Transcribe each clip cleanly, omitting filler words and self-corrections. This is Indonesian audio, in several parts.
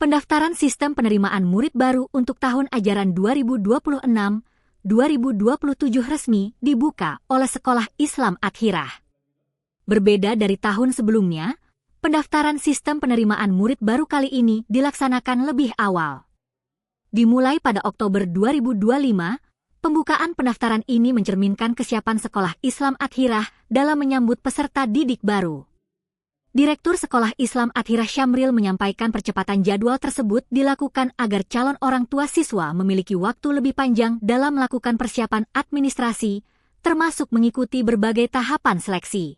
Pendaftaran sistem penerimaan murid baru untuk tahun ajaran 2026-2027 resmi dibuka oleh Sekolah Islam At-Hirah. Berbeda dari tahun sebelumnya, pendaftaran sistem penerimaan murid baru kali ini dilaksanakan lebih awal. Dimulai pada Oktober 2025, pembukaan pendaftaran ini mencerminkan kesiapan Sekolah Islam At-Hirah dalam menyambut peserta didik baru. Direktur Sekolah Islam At-Hirah Syamril menyampaikan percepatan jadwal tersebut dilakukan agar calon orang tua siswa memiliki waktu lebih panjang dalam melakukan persiapan administrasi, termasuk mengikuti berbagai tahapan seleksi.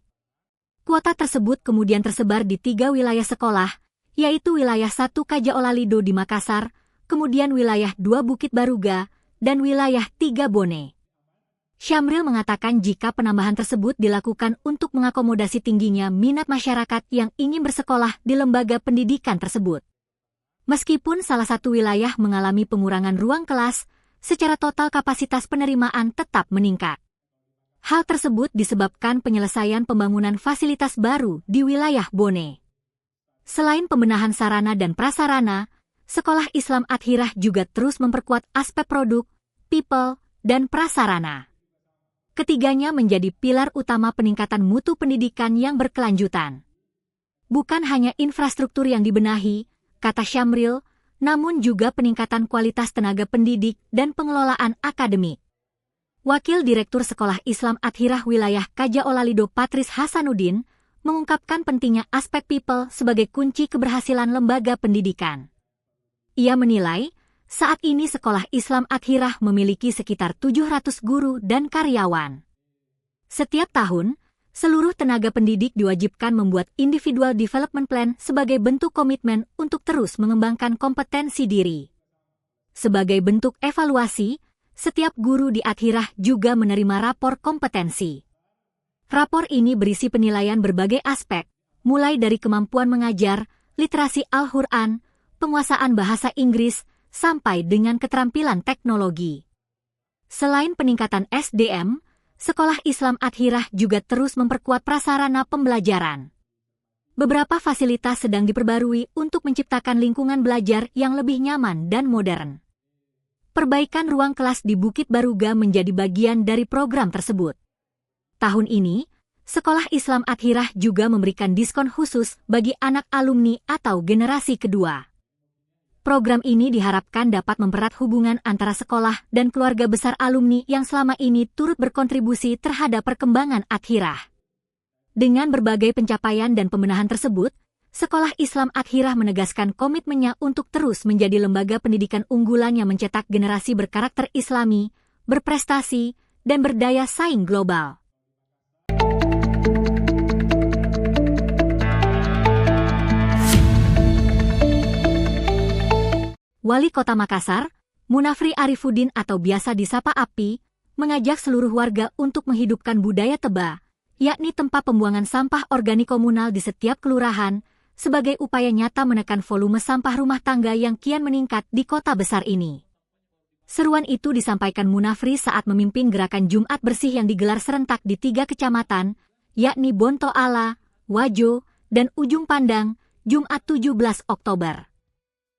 Kuota tersebut kemudian tersebar di 3 wilayah sekolah, yaitu wilayah 1 Kaja Olalido di Makassar, kemudian wilayah 2 Bukit Baruga, dan wilayah 3 Bone. Syamril mengatakan jika penambahan tersebut dilakukan untuk mengakomodasi tingginya minat masyarakat yang ingin bersekolah di lembaga pendidikan tersebut. Meskipun salah satu wilayah mengalami pengurangan ruang kelas, secara total kapasitas penerimaan tetap meningkat. Hal tersebut disebabkan penyelesaian pembangunan fasilitas baru di wilayah Bone. Selain pembenahan sarana dan prasarana, Sekolah Islam At-Hirah juga terus memperkuat aspek produk, people, dan prasarana. Ketiganya menjadi pilar utama peningkatan mutu pendidikan yang berkelanjutan. Bukan hanya infrastruktur yang dibenahi, kata Syamril, namun juga peningkatan kualitas tenaga pendidik dan pengelolaan akademik. Wakil Direktur Sekolah Islam At-Hirah Wilayah Kaja Olalido Patris Hasanuddin mengungkapkan pentingnya aspek people sebagai kunci keberhasilan lembaga pendidikan. Ia menilai, saat ini Sekolah Islam At-Hirah memiliki sekitar 700 guru dan karyawan. Setiap tahun, seluruh tenaga pendidik diwajibkan membuat individual development plan sebagai bentuk komitmen untuk terus mengembangkan kompetensi diri. Sebagai bentuk evaluasi, setiap guru di At-Hirah juga menerima rapor kompetensi. Rapor ini berisi penilaian berbagai aspek, mulai dari kemampuan mengajar, literasi Al-Quran, penguasaan bahasa Inggris, sampai dengan keterampilan teknologi. Selain peningkatan SDM, Sekolah Islam At-Hirah juga terus memperkuat prasarana pembelajaran. Beberapa fasilitas sedang diperbarui untuk menciptakan lingkungan belajar yang lebih nyaman dan modern. Perbaikan ruang kelas di Bukit Baruga menjadi bagian dari program tersebut. Tahun ini, Sekolah Islam At-Hirah juga memberikan diskon khusus bagi anak alumni atau generasi kedua. Program ini diharapkan dapat mempererat hubungan antara sekolah dan keluarga besar alumni yang selama ini turut berkontribusi terhadap perkembangan At-Hirah. Dengan berbagai pencapaian dan pembenahan tersebut, Sekolah Islam At-Hirah menegaskan komitmennya untuk terus menjadi lembaga pendidikan unggulan yang mencetak generasi berkarakter Islami, berprestasi, dan berdaya saing global. Wali Kota Makassar, Munafri Arifuddin atau biasa disapa Api, mengajak seluruh warga untuk menghidupkan budaya teba, yakni tempat pembuangan sampah organik komunal di setiap kelurahan, sebagai upaya nyata menekan volume sampah rumah tangga yang kian meningkat di kota besar ini. Seruan itu disampaikan Munafri saat memimpin gerakan Jumat Bersih yang digelar serentak di 3 kecamatan, yakni Bonto Ala, Wajo, dan Ujung Pandang, Jumat 17 Oktober.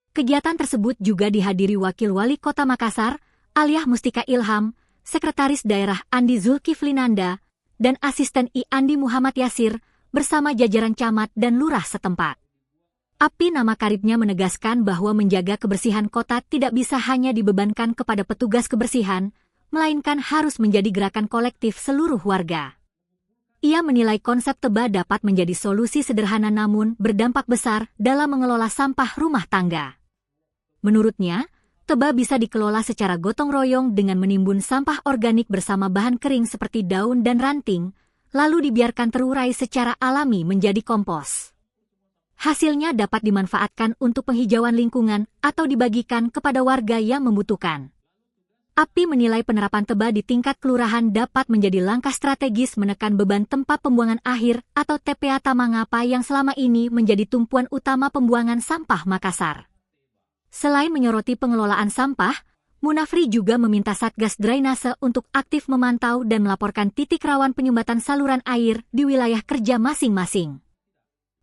Kegiatan tersebut juga dihadiri Wakil Wali Kota Makassar, Aliyah Mustika Ilham, Sekretaris Daerah Andi Zulkiflinanda, dan Asisten I Andi Muhammad Yasir, bersama jajaran camat dan lurah setempat. Api nama karibnya menegaskan bahwa menjaga kebersihan kota tidak bisa hanya dibebankan kepada petugas kebersihan, melainkan harus menjadi gerakan kolektif seluruh warga. Ia menilai konsep teba dapat menjadi solusi sederhana namun berdampak besar dalam mengelola sampah rumah tangga. Menurutnya, teba bisa dikelola secara gotong royong dengan menimbun sampah organik bersama bahan kering seperti daun dan ranting, lalu dibiarkan terurai secara alami menjadi kompos. Hasilnya dapat dimanfaatkan untuk penghijauan lingkungan atau dibagikan kepada warga yang membutuhkan. Api menilai penerapan teba di tingkat kelurahan dapat menjadi langkah strategis menekan beban tempat pembuangan akhir atau TPA Tamangapa yang selama ini menjadi tumpuan utama pembuangan sampah Makassar. Selain menyoroti pengelolaan sampah, Munafri juga meminta Satgas Drainase untuk aktif memantau dan melaporkan titik rawan penyumbatan saluran air di wilayah kerja masing-masing.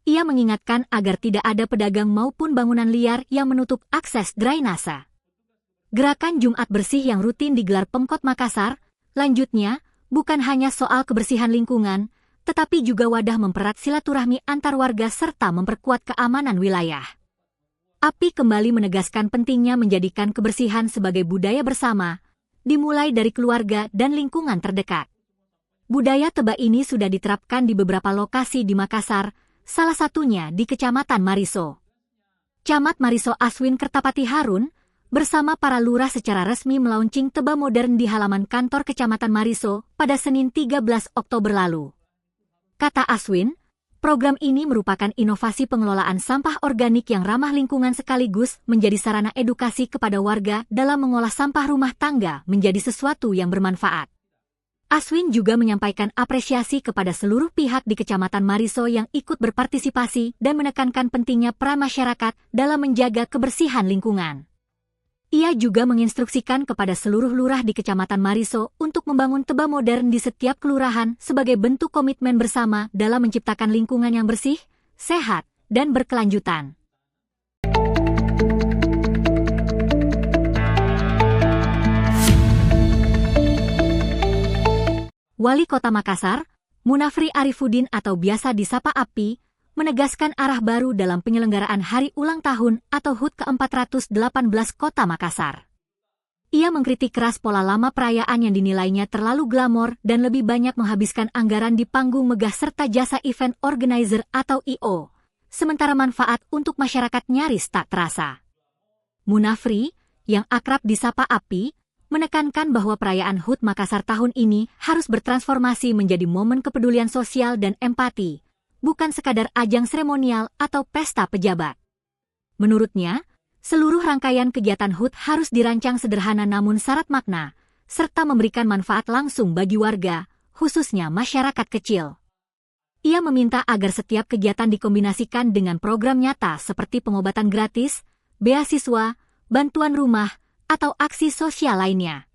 Ia mengingatkan agar tidak ada pedagang maupun bangunan liar yang menutup akses drainase. Gerakan Jumat Bersih yang rutin digelar Pemkot Makassar, lanjutnya, bukan hanya soal kebersihan lingkungan, tetapi juga wadah mempererat silaturahmi antar warga serta memperkuat keamanan wilayah. API kembali menegaskan pentingnya menjadikan kebersihan sebagai budaya bersama, dimulai dari keluarga dan lingkungan terdekat. Budaya tebak ini sudah diterapkan di beberapa lokasi di Makassar, salah satunya di Kecamatan Mariso. Camat Mariso Aswin Kertapati Harun, bersama para lurah secara resmi melaunching tebak modern di halaman kantor Kecamatan Mariso pada Senin 13 Oktober lalu. Kata Aswin, program ini merupakan inovasi pengelolaan sampah organik yang ramah lingkungan sekaligus menjadi sarana edukasi kepada warga dalam mengolah sampah rumah tangga menjadi sesuatu yang bermanfaat. Aswin juga menyampaikan apresiasi kepada seluruh pihak di Kecamatan Mariso yang ikut berpartisipasi dan menekankan pentingnya peran masyarakat dalam menjaga kebersihan lingkungan. Ia juga menginstruksikan kepada seluruh lurah di Kecamatan Mariso untuk membangun tebak modern di setiap kelurahan sebagai bentuk komitmen bersama dalam menciptakan lingkungan yang bersih, sehat, dan berkelanjutan. Wali Kota Makassar, Munafri Arifuddin atau biasa disapa API, menegaskan arah baru dalam penyelenggaraan Hari Ulang Tahun atau HUT ke-418 Kota Makassar. Ia mengkritik keras pola lama perayaan yang dinilainya terlalu glamor dan lebih banyak menghabiskan anggaran di panggung megah serta jasa event organizer atau I.O., sementara manfaat untuk masyarakat nyaris tak terasa. Munafri, yang akrab disapa API, menekankan bahwa perayaan HUT Makassar tahun ini harus bertransformasi menjadi momen kepedulian sosial dan empati, bukan sekadar ajang seremonial atau pesta pejabat. Menurutnya, seluruh rangkaian kegiatan HUT harus dirancang sederhana namun syarat makna, serta memberikan manfaat langsung bagi warga, khususnya masyarakat kecil. Ia meminta agar setiap kegiatan dikombinasikan dengan program nyata seperti pengobatan gratis, beasiswa, bantuan rumah, atau aksi sosial lainnya.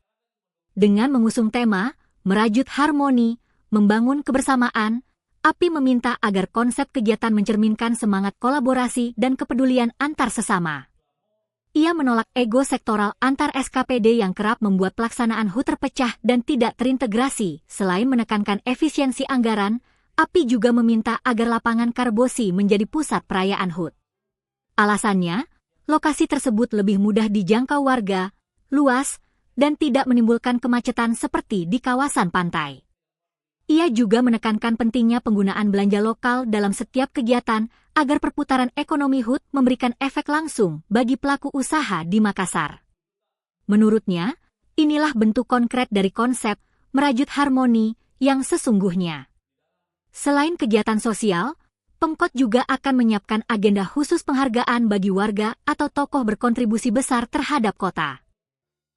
Dengan mengusung tema, merajut harmoni, membangun kebersamaan, API meminta agar konsep kegiatan mencerminkan semangat kolaborasi dan kepedulian antar sesama. Ia menolak ego sektoral antar SKPD yang kerap membuat pelaksanaan HUT terpecah dan tidak terintegrasi. Selain menekankan efisiensi anggaran, API juga meminta agar lapangan Karbosi menjadi pusat perayaan HUT. Alasannya, lokasi tersebut lebih mudah dijangkau warga, luas, dan tidak menimbulkan kemacetan seperti di kawasan pantai. Ia juga menekankan pentingnya penggunaan belanja lokal dalam setiap kegiatan agar perputaran ekonomi HUT memberikan efek langsung bagi pelaku usaha di Makassar. Menurutnya, inilah bentuk konkret dari konsep merajut harmoni yang sesungguhnya. Selain kegiatan sosial, Pemkot juga akan menyiapkan agenda khusus penghargaan bagi warga atau tokoh berkontribusi besar terhadap kota.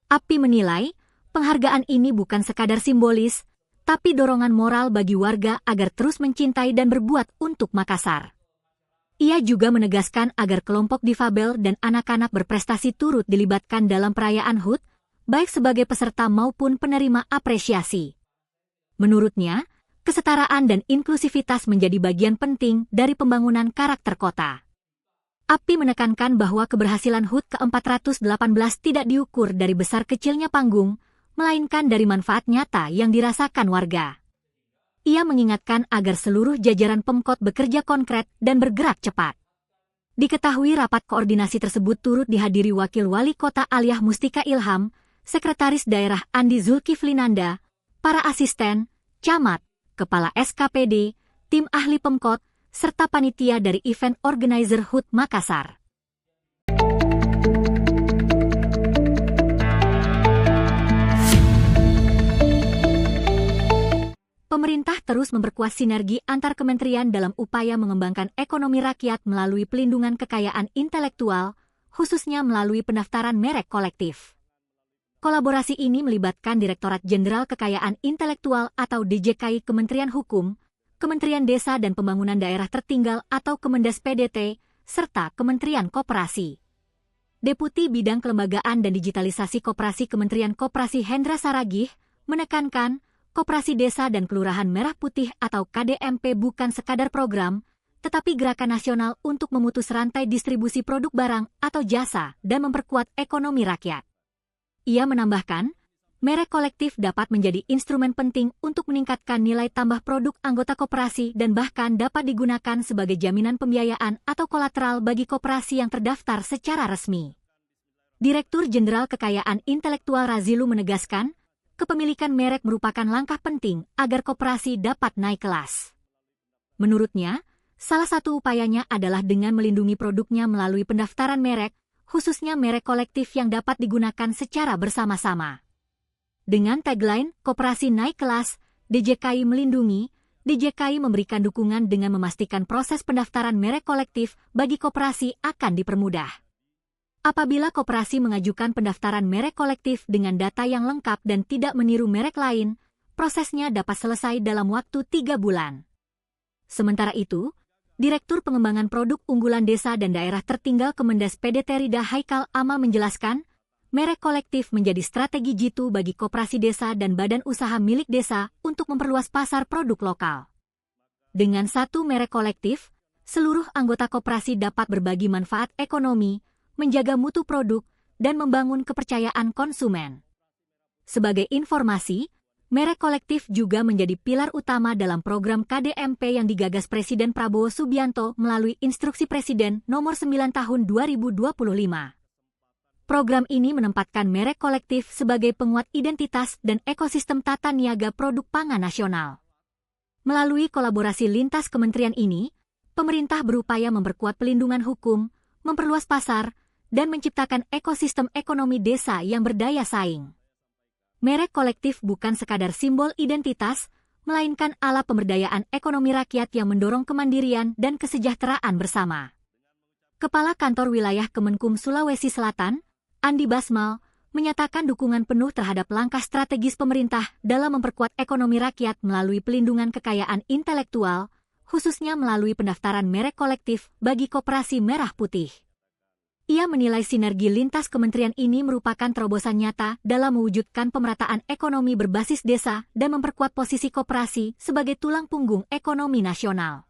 API menilai, penghargaan ini bukan sekadar simbolis, tapi dorongan moral bagi warga agar terus mencintai dan berbuat untuk Makassar. Ia juga menegaskan agar kelompok difabel dan anak-anak berprestasi turut dilibatkan dalam perayaan HUT, baik sebagai peserta maupun penerima apresiasi. Menurutnya, kesetaraan dan inklusivitas menjadi bagian penting dari pembangunan karakter kota. API menekankan bahwa keberhasilan HUT ke-418 tidak diukur dari besar kecilnya panggung, melainkan dari manfaat nyata yang dirasakan warga. Ia mengingatkan agar seluruh jajaran Pemkot bekerja konkret dan bergerak cepat. Diketahui rapat koordinasi tersebut turut dihadiri Wakil Wali Kota Aliyah Mustika Ilham, Sekretaris Daerah Andi Zulkiflinanda, para asisten, camat, Kepala SKPD, tim ahli Pemkot, serta panitia dari event organizer HUT Makassar. Pemerintah terus memperkuat sinergi antar kementerian dalam upaya mengembangkan ekonomi rakyat melalui pelindungan kekayaan intelektual, khususnya melalui pendaftaran merek kolektif. Kolaborasi ini melibatkan Direktorat Jenderal Kekayaan Intelektual atau DJKI Kementerian Hukum, Kementerian Desa dan Pembangunan Daerah Tertinggal atau Kemendes PDT, serta Kementerian Koperasi. Deputi Bidang Kelembagaan dan Digitalisasi Koperasi Kementerian Koperasi Hendra Saragih menekankan Koperasi Desa dan Kelurahan Merah Putih atau KDMP bukan sekadar program, tetapi gerakan nasional untuk memutus rantai distribusi produk barang atau jasa dan memperkuat ekonomi rakyat. Ia menambahkan, merek kolektif dapat menjadi instrumen penting untuk meningkatkan nilai tambah produk anggota koperasi dan bahkan dapat digunakan sebagai jaminan pembiayaan atau kolateral bagi koperasi yang terdaftar secara resmi. Direktur Jenderal Kekayaan Intelektual Razilu menegaskan, kepemilikan merek merupakan langkah penting agar koperasi dapat naik kelas. Menurutnya, salah satu upayanya adalah dengan melindungi produknya melalui pendaftaran merek, khususnya merek kolektif yang dapat digunakan secara bersama-sama. Dengan tagline, Koperasi Naik Kelas, DJKI Melindungi, DJKI memberikan dukungan dengan memastikan proses pendaftaran merek kolektif bagi koperasi akan dipermudah. Apabila koperasi mengajukan pendaftaran merek kolektif dengan data yang lengkap dan tidak meniru merek lain, prosesnya dapat selesai dalam waktu 3 bulan. Sementara itu, Direktur Pengembangan Produk Unggulan Desa dan Daerah Tertinggal Kemendes PDT Rida Haikal Amal menjelaskan, merek kolektif menjadi strategi jitu bagi koperasi desa dan badan usaha milik desa untuk memperluas pasar produk lokal. Dengan satu merek kolektif, seluruh anggota koperasi dapat berbagi manfaat ekonomi, menjaga mutu produk, dan membangun kepercayaan konsumen. Sebagai informasi, merek kolektif juga menjadi pilar utama dalam program KDMP yang digagas Presiden Prabowo Subianto melalui Instruksi Presiden Nomor 9 Tahun 2025. Program ini menempatkan merek kolektif sebagai penguat identitas dan ekosistem tata niaga produk pangan nasional. Melalui kolaborasi lintas kementerian ini, pemerintah berupaya memperkuat pelindungan hukum, memperluas pasar, dan menciptakan ekosistem ekonomi desa yang berdaya saing. Merek kolektif bukan sekadar simbol identitas, melainkan alat pemberdayaan ekonomi rakyat yang mendorong kemandirian dan kesejahteraan bersama. Kepala Kantor Wilayah Kemenkum Sulawesi Selatan, Andi Basmal, menyatakan dukungan penuh terhadap langkah strategis pemerintah dalam memperkuat ekonomi rakyat melalui pelindungan kekayaan intelektual, khususnya melalui pendaftaran merek kolektif bagi koperasi merah putih. Ia menilai sinergi lintas kementerian ini merupakan terobosan nyata dalam mewujudkan pemerataan ekonomi berbasis desa dan memperkuat posisi koperasi sebagai tulang punggung ekonomi nasional.